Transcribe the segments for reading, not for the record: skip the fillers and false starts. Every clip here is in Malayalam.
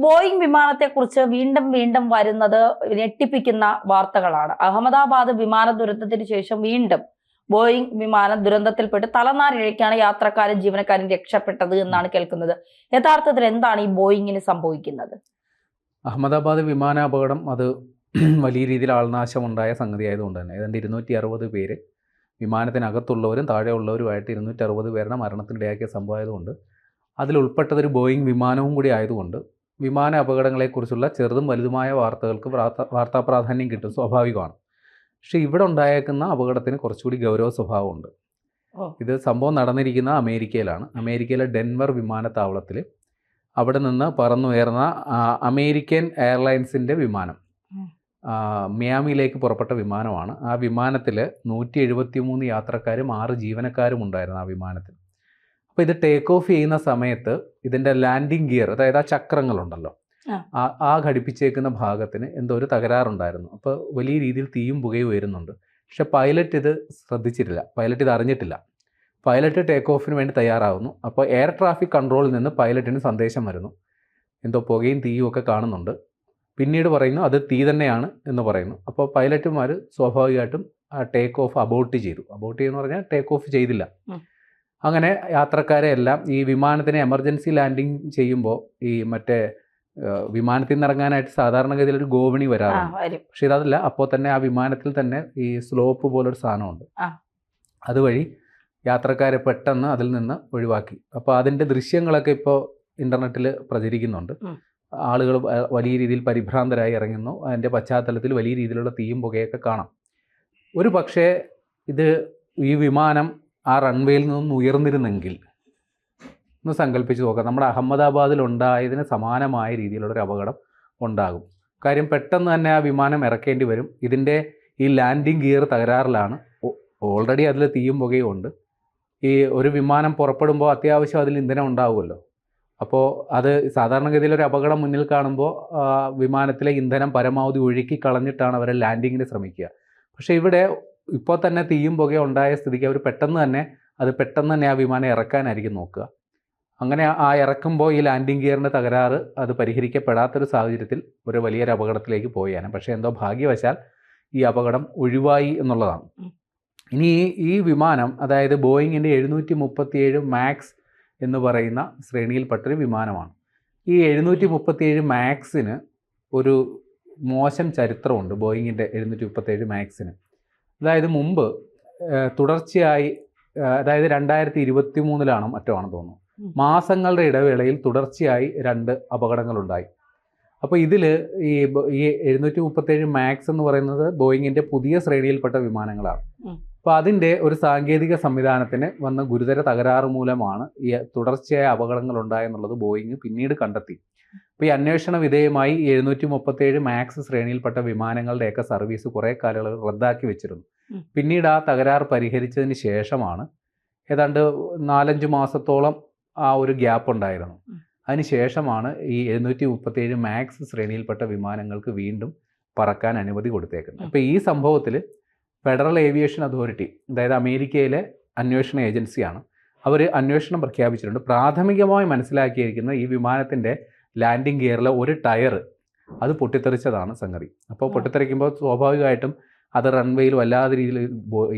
ബോയിങ് വിമാനത്തെക്കുറിച്ച് വീണ്ടും വീണ്ടും വരുന്നത് ഞെട്ടിപ്പിക്കുന്ന വാർത്തകളാണ്. അഹമ്മദാബാദ് വിമാന ദുരന്തത്തിന് ശേഷം വീണ്ടും ബോയിങ് വിമാന ദുരന്തത്തിൽപ്പെട്ട് തലനാരിഴയ്ക്കാണ് യാത്രക്കാരും ജീവനക്കാരും രക്ഷപ്പെട്ടത് എന്നാണ് കേൾക്കുന്നത്. യഥാർത്ഥത്തിൽ എന്താണ് ഈ ബോയിങ്ങിന് സംഭവിക്കുന്നത്? അഹമ്മദാബാദ് വിമാന അപകടം അത് വലിയ രീതിയിൽ ആൾനാശമുണ്ടായ സംഗതി ആയതുകൊണ്ട് തന്നെ ഏതാണ്ട് 260 പേര് വിമാനത്തിനകത്തുള്ളവരും താഴെയുള്ളവരുമായിട്ട് 260 പേരുടെ മരണത്തിനിടയാക്കിയ സംഭവമായതുകൊണ്ട് അതിലുൾപ്പെട്ടതൊരു ബോയിങ് വിമാനവും കൂടി ആയതുകൊണ്ട് വിമാന അപകടങ്ങളെക്കുറിച്ചുള്ള ചെറുതും വലുതുമായ വാർത്തകൾക്ക് വാർത്താ പ്രാധാന്യം കിട്ടും, സ്വാഭാവികമാണ്. പക്ഷേ ഇവിടെ ഉണ്ടായേക്കുന്ന അപകടത്തിന് കുറച്ചുകൂടി ഗൗരവ സ്വഭാവമുണ്ട്. ഇത് സംഭവം നടന്നിരിക്കുന്ന അമേരിക്കയിലാണ്. അമേരിക്കയിലെ ഡെൻവർ വിമാനത്താവളത്തിൽ അവിടെ നിന്ന് പറന്നുയർന്ന അമേരിക്കൻ എയർലൈൻസിൻ്റെ വിമാനം മിയാമിയിലേക്ക് പുറപ്പെട്ട വിമാനമാണ്. ആ വിമാനത്തിൽ 173 യാത്രക്കാരും 6 ജീവനക്കാരും ഉണ്ടായിരുന്നു ആ വിമാനത്തിൽ. അപ്പോൾ ഇത് ടേക്ക് ഓഫ് ചെയ്യുന്ന സമയത്ത് ഇതിൻ്റെ ലാൻഡിങ് ഗിയർ, അതായത് ആ ചക്രങ്ങളുണ്ടല്ലോ, ആ ഘടിപ്പിച്ചേക്കുന്ന ഭാഗത്തിന് എന്തോ ഒരു തകരാറുണ്ടായിരുന്നു. അപ്പോൾ വലിയ രീതിയിൽ തീയും പുകയും ഉയരുന്നുണ്ട്. പക്ഷെ പൈലറ്റ് ഇത് ശ്രദ്ധിച്ചിട്ടില്ല, പൈലറ്റ് ഇത് അറിഞ്ഞിട്ടില്ല. പൈലറ്റ് ടേക്ക് ഓഫിന് വേണ്ടി തയ്യാറാവുന്നു. അപ്പോൾ എയർ ട്രാഫിക് കൺട്രോളിൽ നിന്ന് പൈലറ്റിന് സന്ദേശം വരുന്നു, എന്തോ പുകയും തീയും ഒക്കെ കാണുന്നുണ്ട്. പിന്നീട് പറയുന്നു അത് തീ തന്നെയാണ് എന്ന് പറയുന്നു. അപ്പോൾ പൈലറ്റുമാർ സ്വാഭാവികമായിട്ടും ടേക്ക് ഓഫ് അബോർട്ട് ചെയ്യുമെന്ന് പറഞ്ഞാൽ ടേക്ക് ഓഫ് ചെയ്തില്ല. അങ്ങനെ യാത്രക്കാരെ എല്ലാം ഈ വിമാനത്തിന് എമർജൻസി ലാൻഡിങ് ചെയ്യുമ്പോൾ ഈ മറ്റേ വിമാനത്തിൽ നിന്ന് ഇറങ്ങാനായിട്ട് സാധാരണഗതിയിൽ ഒരു ഗോവണി വരാറുണ്ട്. പക്ഷെ ഇതല്ല, അപ്പോൾ തന്നെ ആ വിമാനത്തിൽ തന്നെ ഈ സ്ലോപ്പ് പോലൊരു സാധനമുണ്ട്. അതുവഴി യാത്രക്കാരെ പെട്ടെന്ന് അതിൽ നിന്ന് ഒഴിവാക്കി. അപ്പോൾ അതിൻ്റെ ദൃശ്യങ്ങളൊക്കെ ഇപ്പോൾ ഇൻ്റർനെറ്റിൽ പ്രചരിക്കുന്നുണ്ട്. ആളുകൾ വലിയ രീതിയിൽ പരിഭ്രാന്തരായി ഇറങ്ങുന്നു. അതിൻ്റെ പശ്ചാത്തലത്തിൽ വലിയ രീതിയിലുള്ള തീയും പുകയൊക്കെ കാണാം. ഒരു പക്ഷേ ഈ വിമാനം ആ റൺവേയിൽ നിന്നും ഉയർന്നിരുന്നെങ്കിൽ ഒന്ന് സങ്കല്പിച്ച് നോക്കാം, നമ്മുടെ അഹമ്മദാബാദിൽ ഉണ്ടായതിന് സമാനമായ രീതിയിലുള്ളൊരു അപകടം ഉണ്ടാകും. കാര്യം പെട്ടെന്ന് തന്നെ ആ വിമാനം ഇറക്കേണ്ടി വരും. ഇതിൻ്റെ ഈ ലാൻഡിങ് ഗിയർ തകരാറിലാണ്. ഓൾറെഡി അതിൽ തീയും പുകയും ഉണ്ട്. ഈ ഒരു വിമാനം പുറപ്പെടുമ്പോൾ അത്യാവശ്യം അതിൽ ഇന്ധനം ഉണ്ടാവുമല്ലോ. അപ്പോൾ അത് സാധാരണഗതിയിലൊരു അപകടം മുന്നിൽ കാണുമ്പോൾ വിമാനത്തിലെ ഇന്ധനം പരമാവധി ഒഴുക്കി കളഞ്ഞിട്ടാണ് അവർ ലാൻഡിങ്ങിന് ശ്രമിക്കുക. പക്ഷേ ഇവിടെ ഇപ്പോൾ തന്നെ തീയും പുകയും ഉണ്ടായ സ്ഥിതിക്ക് അവർ പെട്ടെന്ന് തന്നെ ആ വിമാനം ഇറക്കാനായിരിക്കും നോക്കുക. അങ്ങനെ ആ ഇറക്കുമ്പോൾ ഈ ലാൻഡിങ് ഗിയറിൻ്റെ തകരാറ് അത് പരിഹരിക്കപ്പെടാത്തൊരു സാഹചര്യത്തിൽ ഒരു വലിയൊരു അപകടത്തിലേക്ക് പോയാണ്. പക്ഷേ എന്തോ ഭാഗ്യവശാൽ ഈ അപകടം ഒഴിവായി എന്നുള്ളതാണ്. ഇനി ഈ വിമാനം, അതായത് ബോയിങ്ങിൻ്റെ 737 മാക്സ് എന്ന് പറയുന്ന ശ്രേണിയിൽപ്പെട്ടൊരു വിമാനമാണ്. ഈ 737 മാക്സിന് ഒരു മോശം ചരിത്രമുണ്ട്. ബോയിങ്ങിൻ്റെ 737 മാക്സിന്, അതായത് മുമ്പ് തുടർച്ചയായി, അതായത് 2023 മറ്റോ ആണെന്ന് തോന്നുന്നു, മാസങ്ങളുടെ ഇടവേളയിൽ തുടർച്ചയായി 2 അപകടങ്ങളുണ്ടായി. അപ്പോൾ ഇതിൽ ഈ 737 മാക്സ് എന്ന് പറയുന്നത് ബോയിങ്ങിൻ്റെ പുതിയ ശ്രേണിയിൽപ്പെട്ട വിമാനങ്ങളാണ്. അപ്പോൾ അതിൻ്റെ ഒരു സാങ്കേതിക സംവിധാനത്തിന് വന്ന ഗുരുതര തകരാറ് മൂലമാണ് ഈ തുടർച്ചയായ അപകടങ്ങൾ ഉണ്ടായെന്നുള്ളത് ബോയിങ് പിന്നീട് കണ്ടെത്തി. അപ്പോൾ ഈ അന്വേഷണ വിധേയമായി 737 മാക്സ് ശ്രേണിയിൽപ്പെട്ട വിമാനങ്ങളുടെയൊക്കെ സർവീസ് കുറേ കാലയളവ് റദ്ദാക്കി വെച്ചിരുന്നു. പിന്നീട് ആ തകരാർ പരിഹരിച്ചതിന് ശേഷമാണ് ഏതാണ്ട് 4-5 മാസത്തോളം ആ ഒരു ഗ്യാപ്പ് ഉണ്ടായിരുന്നു. അതിന് ശേഷമാണ് ഈ 737 മാക്സ് ശ്രേണിയിൽപ്പെട്ട വിമാനങ്ങൾക്ക് വീണ്ടും പറക്കാൻ അനുമതി കൊടുത്തേക്കുന്നത്. അപ്പോൾ ഈ സംഭവത്തിൽ ഫെഡറൽ ഏവിയേഷൻ അതോറിറ്റി, അതായത് അമേരിക്കയിലെ അന്വേഷണ ഏജൻസിയാണ്, അവർ അന്വേഷണം പ്രഖ്യാപിച്ചിട്ടുണ്ട്. പ്രാഥമികമായി മനസ്സിലാക്കിയിരിക്കുന്ന ഈ വിമാനത്തിൻ്റെ ലാൻഡിങ് ഗിയറിലെ ഒരു ടയർ അത് പൊട്ടിത്തെറിച്ചതാണ് സംഗതി. അപ്പോൾ പൊട്ടിത്തെറിക്കുമ്പോൾ സ്വാഭാവികമായിട്ടും അത് റൺവേയിൽ വല്ലാത്ത രീതിയിൽ,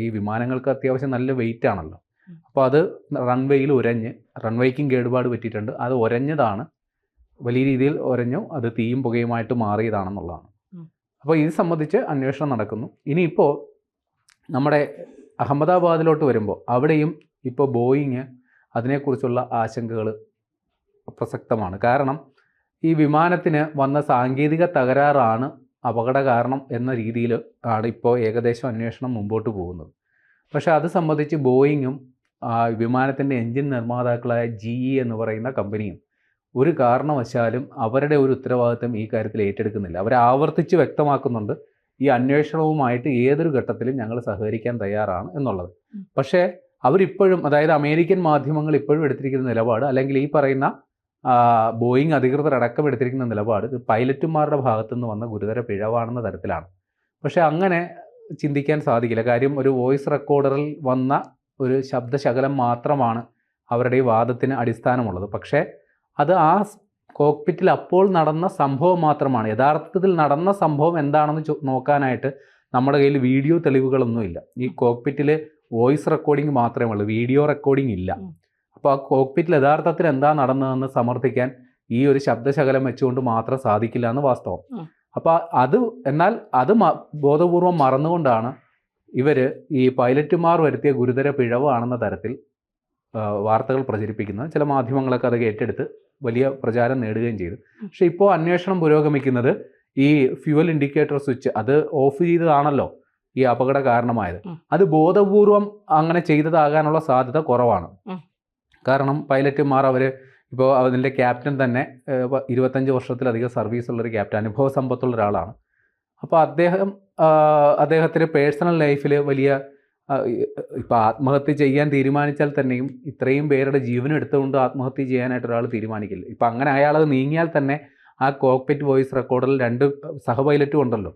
ഈ വിമാനങ്ങൾക്ക് അത്യാവശ്യം നല്ല വെയിറ്റ് ആണല്ലോ, അപ്പോൾ അത് റൺവേയിൽ റൺവേക്കും കേടുപാട് പറ്റിയിട്ടുണ്ട്. അത് ഉരഞ്ഞതാണ്, വലിയ രീതിയിൽ ഉരഞ്ഞു, അത് തീയും പുകയുമായിട്ട് മാറിയതാണെന്നുള്ളതാണ്. അപ്പോൾ ഇത് സംബന്ധിച്ച് അന്വേഷണം നടക്കുന്നു. ഇനിയിപ്പോൾ നമ്മുടെ അഹമ്മദാബാദിലോട്ട് വരുമ്പോൾ അവിടെയും ഇപ്പോൾ ബോയിങ് അതിനെക്കുറിച്ചുള്ള ആശങ്കകൾ പ്രസക്തമാണ്. കാരണം ഈ വിമാനത്തിന് വന്ന സാങ്കേതിക തകരാറാണ് അപകട കാരണം എന്ന രീതിയിൽ ആണ് ഇപ്പോൾ ഏകദേശം അന്വേഷണം മുമ്പോട്ട് പോകുന്നത്. പക്ഷേ അത് സംബന്ധിച്ച് ബോയിങ്ങും വിമാനത്തിൻ്റെ എൻജിൻ നിർമ്മാതാക്കളായ GE എന്ന് പറയുന്ന കമ്പനിയും ഒരു കാരണവശാലും അവരുടെ ഒരു ഉത്തരവാദിത്വം ഈ കാര്യത്തിൽ ഏറ്റെടുക്കുന്നില്ല. അവർ ആവർത്തിച്ച് വ്യക്തമാക്കുന്നുണ്ട്, ഈ അന്വേഷണവുമായിട്ട് ഏതൊരു ഘട്ടത്തിലും ഞങ്ങൾ സഹകരിക്കാൻ തയ്യാറാണ് എന്നുള്ളത്. പക്ഷേ അവരിപ്പോഴും, അതായത് അമേരിക്കൻ മാധ്യമങ്ങൾ ഇപ്പോഴും എടുത്തിരിക്കുന്ന നിലപാട്, അല്ലെങ്കിൽ ഈ പറയുന്ന ബോയിങ് അധികൃതരടക്കം എടുത്തിരിക്കുന്ന നിലപാട്, ഇത് പൈലറ്റുമാരുടെ ഭാഗത്തുനിന്ന് വന്ന ഗുരുതര പിഴവാണെന്ന തരത്തിലാണ്. പക്ഷേ അങ്ങനെ ചിന്തിക്കാൻ സാധിക്കില്ല. കാര്യം ഒരു വോയിസ് റെക്കോർഡറിൽ വന്ന ഒരു ശബ്ദശകലം മാത്രമാണ് അവരുടെ ഈ വാദത്തിന് അടിസ്ഥാനമുള്ളത്. പക്ഷേ അത് ആ കോക്പിറ്റിൽ അപ്പോൾ നടന്ന സംഭവം മാത്രമാണ്. യഥാർത്ഥത്തിൽ നടന്ന സംഭവം എന്താണെന്ന് നോക്കാനായിട്ട് നമ്മുടെ കയ്യിൽ വീഡിയോ തെളിവുകളൊന്നുമില്ല. ഈ കോക്പിറ്റിൽ വോയിസ് റെക്കോർഡിംഗ് മാത്രമേ ഉള്ളൂ, വീഡിയോ റെക്കോർഡിംഗ് ഇല്ല. അപ്പോൾ ആ കോക്പിറ്റിൽ യഥാർത്ഥത്തിൽ എന്താ നടന്നതെന്ന് സമർത്ഥിക്കാൻ ഈ ഒരു ശബ്ദശകലം വെച്ചുകൊണ്ട് മാത്രം സാധിക്കില്ല എന്ന് വാസ്തവം. അപ്പോൾ എന്നാൽ അത് ബോധപൂർവം മറന്നുകൊണ്ടാണ് ഇവർ ഈ പൈലറ്റുമാർ വരുത്തിയ ഗുരുതര പിഴവാണെന്ന തരത്തിൽ വാർത്തകൾ പ്രചരിപ്പിക്കുന്നത്. ചില മാധ്യമങ്ങളൊക്കെ അത് ഏറ്റെടുത്ത് വലിയ പ്രചാരം നേടുകയും ചെയ്തു. പക്ഷെ ഇപ്പോൾ അന്വേഷണം പുരോഗമിക്കുന്നത് ഈ ഫ്യൂവൽ ഇൻഡിക്കേറ്റർ സ്വിച്ച് അത് ഓഫ് ചെയ്തതാണല്ലോ ഈ അപകട കാരണമായത്. അത് ബോധപൂർവം അങ്ങനെ ചെയ്തതാകാനുള്ള സാധ്യത കുറവാണ്. കാരണം പൈലറ്റുമാർ ഇപ്പോൾ അതിൻ്റെ ക്യാപ്റ്റൻ തന്നെ 25 വർഷത്തിലധികം സർവീസുള്ളൊരു ക്യാപ്റ്റൻ, അനുഭവ സമ്പത്തുള്ള ഒരാളാണ്. അപ്പോൾ അദ്ദേഹത്തിന് പേഴ്സണൽ ലൈഫിൽ വലിയ ഇപ്പോൾ ആത്മഹത്യ ചെയ്യാൻ തീരുമാനിച്ചാൽ തന്നെയും ഇത്രയും പേരുടെ ജീവൻ എടുത്തുകൊണ്ട് ആത്മഹത്യ ചെയ്യാനായിട്ട് ഒരാൾ തീരുമാനിക്കില്ല. ഇപ്പം അങ്ങനെ അയാളത് നീങ്ങിയാൽ തന്നെ ആ കോക്പിറ്റ് വോയിസ് റെക്കോർഡറിൽ 2 സഹ പൈലറ്റും ഉണ്ടല്ലോ,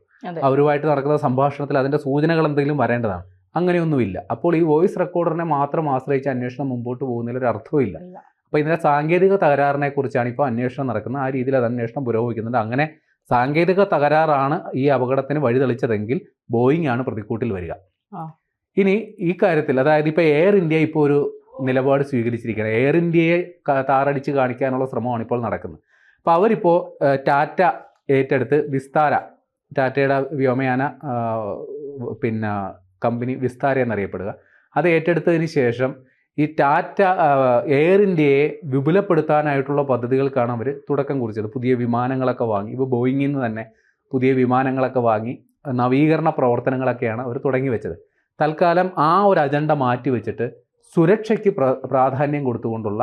അവരുമായിട്ട് നടക്കുന്ന സംഭാഷണത്തിൽ അതിൻ്റെ സൂചനകൾ എന്തെങ്കിലും വരേണ്ടതാണ്. അങ്ങനെയൊന്നുമില്ല. അപ്പോൾ ഈ വോയിസ് റെക്കോർഡറിനെ മാത്രം ആശ്രയിച്ച് അന്വേഷണം മുമ്പോട്ട് പോകുന്നതിൽ ഒരു അർത്ഥമില്ല. അപ്പോൾ ഇതിൻ്റെ സാങ്കേതിക തകരാറിനെ കുറിച്ചാണ് ഇപ്പോൾ അന്വേഷണം നടക്കുന്നത്. ആ രീതിയിൽ അത് അന്വേഷണം പുരോഗമിക്കുന്നുണ്ട്. അങ്ങനെ സാങ്കേതിക തകരാറാണ് ഈ അപകടത്തിന് വഴിതെളിച്ചതെങ്കിൽ ബോയിങ് ആണ് പ്രതിക്കൂട്ടിൽ വരിക. ഇനി ഈ കാര്യത്തിൽ അതായത് ഇപ്പോൾ എയർ ഇന്ത്യ ഇപ്പോൾ ഒരു നിലപാട് സ്വീകരിച്ചിരിക്കുകയാണ്. എയർ ഇന്ത്യയെ താറടിച്ച് കാണിക്കാനുള്ള ശ്രമമാണ് ഇപ്പോൾ നടക്കുന്നത്. അപ്പോൾ അവരിപ്പോൾ ടാറ്റ ഏറ്റെടുത്ത് വിസ്താര, ടാറ്റയുടെ വ്യോമയാന കമ്പനി വിസ്താര എന്നറിയപ്പെടുക, അത് ഏറ്റെടുത്തതിന് ശേഷം ഈ ടാറ്റ എയർ ഇന്ത്യയെ വിപുലപ്പെടുത്താനായിട്ടുള്ള പദ്ധതികൾക്കാണ് അവർ തുടക്കം കുറിച്ചത്. പുതിയ വിമാനങ്ങളൊക്കെ വാങ്ങി, ഇപ്പോൾ ബോയിങ്ങിൽ നിന്ന് തന്നെ പുതിയ വിമാനങ്ങളൊക്കെ വാങ്ങി നവീകരണ പ്രവർത്തനങ്ങളൊക്കെയാണ് അവർ തുടങ്ങി വെച്ചത്. തൽക്കാലം ആ ഒരു അജണ്ട മാറ്റി വെച്ചിട്ട് സുരക്ഷയ്ക്ക് പ്രാധാന്യം കൊടുത്തുകൊണ്ടുള്ള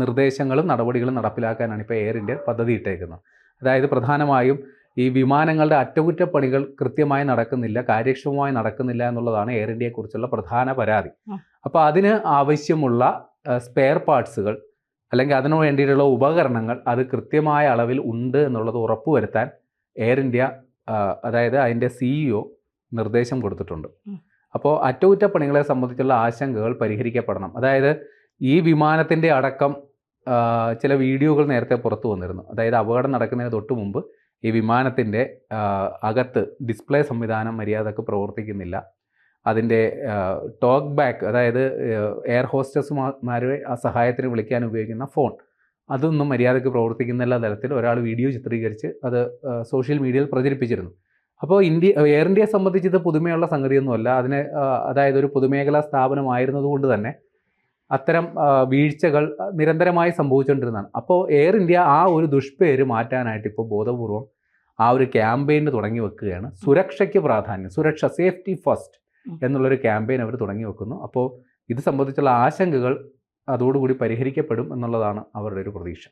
നിർദ്ദേശങ്ങളും നടപടികളും നടപ്പിലാക്കാനാണ് ഇപ്പോൾ എയർ ഇന്ത്യ പദ്ധതി ഇട്ടേക്കുന്നത്. അതായത് പ്രധാനമായും ഈ വിമാനങ്ങളുടെ അറ്റകുറ്റപ്പണികൾ കൃത്യമായി നടക്കുന്നില്ല, കാര്യക്ഷമമായി നടക്കുന്നില്ല എന്നുള്ളതാണ് എയർ ഇന്ത്യയെക്കുറിച്ചുള്ള പ്രധാന പരാതി. അപ്പോൾ അതിന് ആവശ്യമുള്ള സ്പെയർ പാർട്സുകൾ അല്ലെങ്കിൽ അതിനു വേണ്ടിയിട്ടുള്ള ഉപകരണങ്ങൾ അത് കൃത്യമായ അളവിൽ ഉണ്ട് എന്നുള്ളത് ഉറപ്പുവരുത്താൻ എയർ ഇന്ത്യ അതായത് അതിൻ്റെ CEO നിർദ്ദേശം കൊടുത്തിട്ടുണ്ട്. അപ്പോൾ അറ്റകുറ്റപ്പണികളെ സംബന്ധിച്ചുള്ള ആശങ്കകൾ പരിഹരിക്കപ്പെടണം. അതായത് ഈ വിമാനത്തിൻ്റെ അടക്കം ചില വീഡിയോകൾ നേരത്തെ പുറത്തു വന്നിരുന്നു. അതായത് അപകടം നടക്കുന്നതിന് തൊട്ട് മുമ്പ് ഈ വിമാനത്തിൻ്റെ അകത്ത് ഡിസ്പ്ലേ സംവിധാനം മര്യാദക്ക് പ്രവർത്തിക്കുന്നില്ല. അതിൻ്റെ ടോക്ക് ബാക്ക്, അതായത് എയർ ഹോസ്റ്റസ്മാരെ ആ സഹായത്തിന് വിളിക്കാൻ ഉപയോഗിക്കുന്ന ഫോൺ, അതൊന്നും മര്യാദക്ക് പ്രവർത്തിക്കുന്നില്ല തരത്തിൽ ഒരാൾ വീഡിയോ ചിത്രീകരിച്ച് അത് സോഷ്യൽ മീഡിയയിൽ പ്രചരിപ്പിച്ചിരുന്നു. അപ്പോൾ എയർ ഇന്ത്യയെ സംബന്ധിച്ച് ഇത് പുതുമയുള്ള സംഗതിയൊന്നുമല്ല. അതായത് ഒരു പൊതുമേഖലാ സ്ഥാപനമായിരുന്നതുകൊണ്ട് തന്നെ അത്തരം വീഴ്ചകൾ നിരന്തരമായി സംഭവിച്ചുകൊണ്ടിരുന്നതാണ്. അപ്പോൾ എയർ ഇന്ത്യ ആ ഒരു ദുഷ്പേര് മാറ്റാനായിട്ട് ഇപ്പോൾ ബോധപൂർവം ആ ഒരു ക്യാമ്പയിന് തുടങ്ങി വെക്കുകയാണ്. സുരക്ഷയ്ക്ക് പ്രാധാന്യം, സുരക്ഷ, സേഫ്റ്റി ഫസ്റ്റ് എന്നുള്ളൊരു ക്യാമ്പയിൻ അവർ തുടങ്ങി വെക്കുന്നു. അപ്പോൾ ഇത് സംബന്ധിച്ചുള്ള ആശങ്കകൾ അതോടുകൂടി പരിഹരിക്കപ്പെടും എന്നുള്ളതാണ് അവരുടെ ഒരു പ്രതീക്ഷ.